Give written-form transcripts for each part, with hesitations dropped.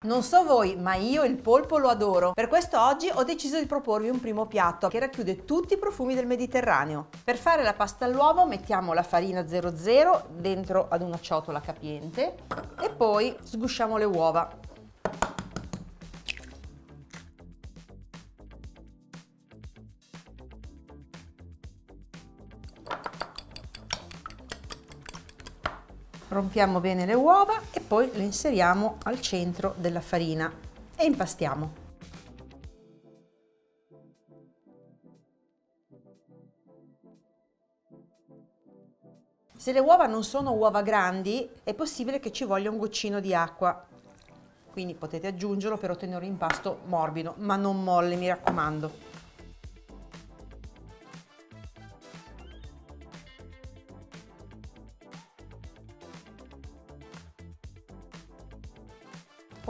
Non so voi, ma io il polpo lo adoro. Per questo oggi ho deciso di proporvi un primo piatto che racchiude tutti i profumi del Mediterraneo. Per fare la pasta all'uovo mettiamo la farina 00 dentro ad una ciotola capiente e poi sgusciamo le uova. Rompiamo bene le uova e poi le inseriamo al centro della farina e impastiamo. Se le uova non sono uova grandi, è possibile che ci voglia un goccino di acqua, quindi potete aggiungerlo per ottenere un impasto morbido, ma non molle, mi raccomando.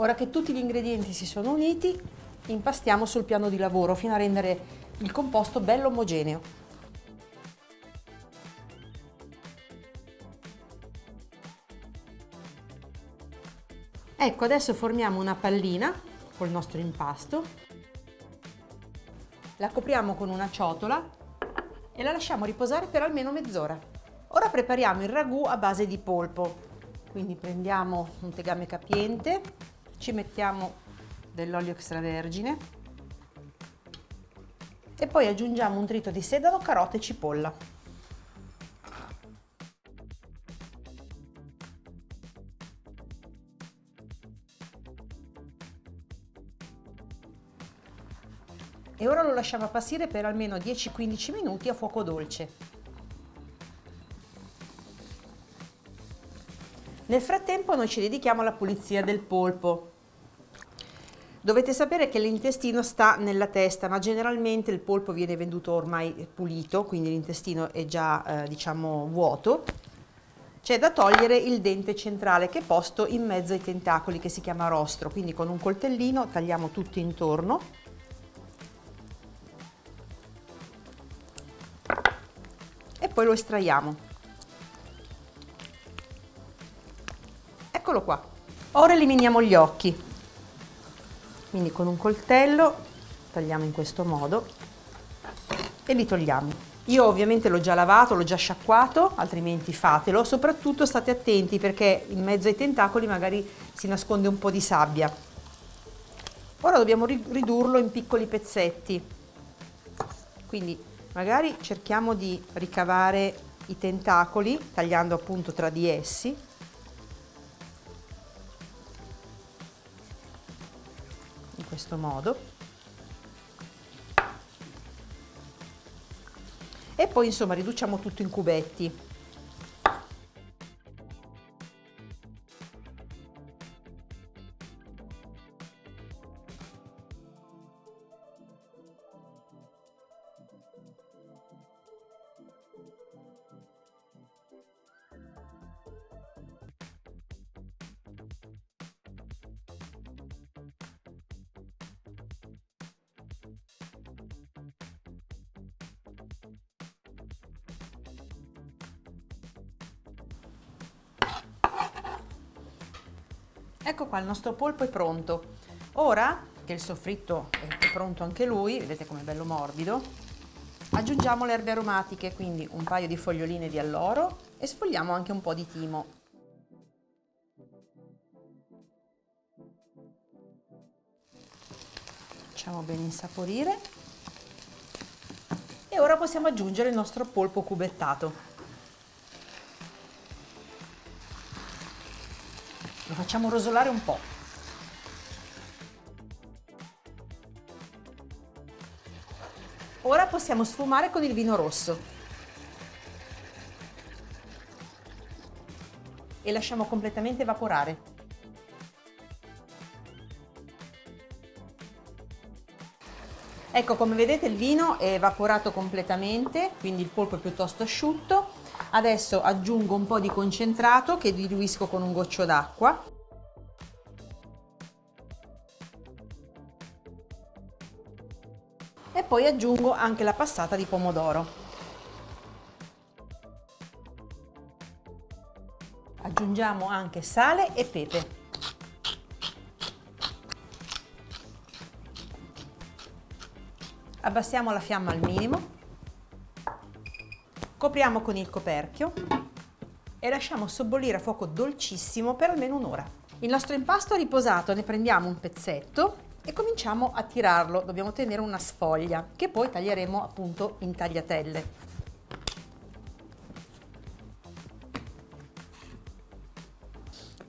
Ora che tutti gli ingredienti si sono uniti, impastiamo sul piano di lavoro fino a rendere il composto bello omogeneo. Ecco, adesso formiamo una pallina col nostro impasto, la copriamo con una ciotola e la lasciamo riposare per almeno mezz'ora. Ora prepariamo il ragù a base di polpo, quindi prendiamo un tegame capiente, ci mettiamo dell'olio extravergine e poi aggiungiamo un trito di sedano, carote e cipolla. E ora lo lasciamo appassire per almeno 10-15 minuti a fuoco dolce. Nel frattempo noi ci dedichiamo alla pulizia del polpo. Dovete sapere che l'intestino sta nella testa, ma generalmente il polpo viene venduto ormai pulito, quindi l'intestino è già diciamo vuoto. C'è da togliere il dente centrale che è posto in mezzo ai tentacoli, che si chiama rostro, quindi con un coltellino tagliamo tutto intorno. E poi lo estraiamo. Eccolo qua. Ora eliminiamo gli occhi. Quindi con un coltello tagliamo in questo modo e li togliamo. Io ovviamente l'ho già lavato, l'ho già sciacquato, altrimenti fatelo. Soprattutto state attenti perché in mezzo ai tentacoli magari si nasconde un po' di sabbia. Ora dobbiamo ridurlo in piccoli pezzetti. Quindi magari cerchiamo di ricavare i tentacoli tagliando appunto tra di essi. In questo modo. E poi insomma riduciamo tutto in cubetti. Ecco qua, il nostro polpo è pronto. Ora che il soffritto è pronto anche lui, vedete com'è bello morbido, aggiungiamo le erbe aromatiche, quindi un paio di foglioline di alloro e sfogliamo anche un po' di timo. Facciamo bene insaporire e ora possiamo aggiungere il nostro polpo cubettato. Lo facciamo rosolare un po'. Ora possiamo sfumare con il vino rosso. E lasciamo completamente evaporare. Ecco, come vedete il vino è evaporato completamente, quindi il polpo è piuttosto asciutto. Adesso aggiungo un po' di concentrato che diluisco con un goccio d'acqua. E poi aggiungo anche la passata di pomodoro. Aggiungiamo anche sale e pepe. Abbassiamo la fiamma al minimo, copriamo con il coperchio e lasciamo sobbollire a fuoco dolcissimo per almeno un'ora. Il nostro impasto è riposato, ne prendiamo un pezzetto e cominciamo a tirarlo. Dobbiamo tenere una sfoglia che poi taglieremo appunto in tagliatelle.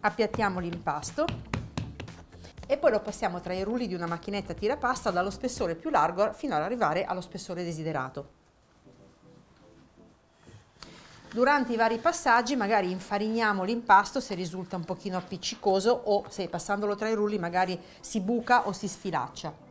Appiattiamo l'impasto e poi lo passiamo tra i rulli di una macchinetta tirapasta dallo spessore più largo fino ad arrivare allo spessore desiderato. Durante i vari passaggi magari infariniamo l'impasto se risulta un pochino appiccicoso o se passandolo tra i rulli magari si buca o si sfilaccia.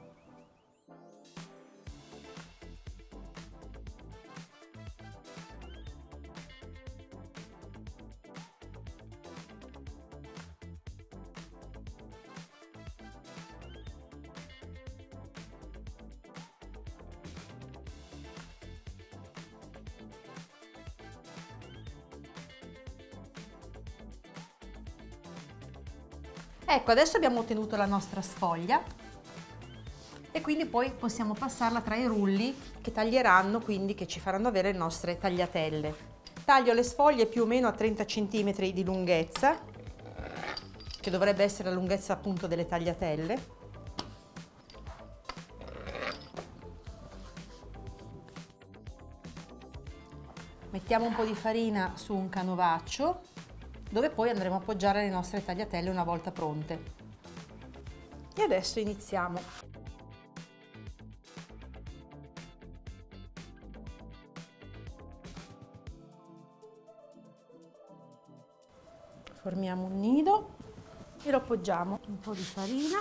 Ecco, adesso abbiamo ottenuto la nostra sfoglia e quindi poi possiamo passarla tra i rulli che taglieranno, quindi che ci faranno avere le nostre tagliatelle. Taglio le sfoglie più o meno a 30 cm di lunghezza, che dovrebbe essere la lunghezza appunto delle tagliatelle. Mettiamo un po' di farina su un canovaccio dove poi andremo a appoggiare le nostre tagliatelle una volta pronte. E adesso iniziamo. Formiamo un nido e lo appoggiamo un po' di farina.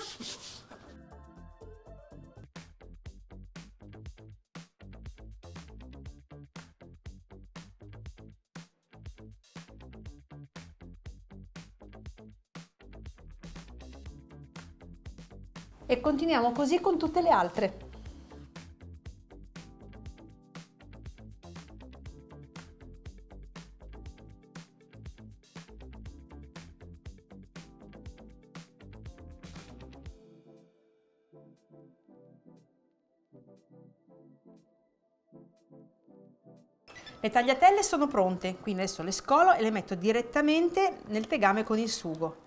E continuiamo così con tutte le altre. Le tagliatelle sono pronte, quindi adesso le scolo e le metto direttamente nel tegame con il sugo.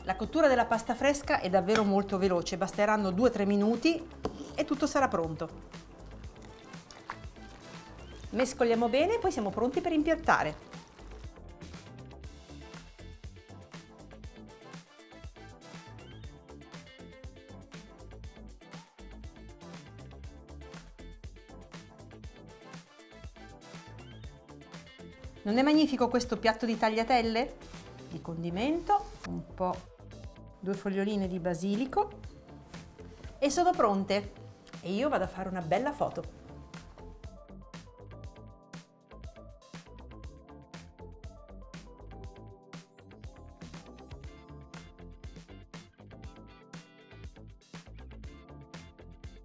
La cottura della pasta fresca è davvero molto veloce, basteranno 2-3 minuti e tutto sarà pronto. Mescoliamo bene e poi siamo pronti per impiattare. Non è magnifico questo piatto di tagliatelle? Di condimento, un po', 2 foglioline di basilico e sono pronte. E io vado a fare una bella foto.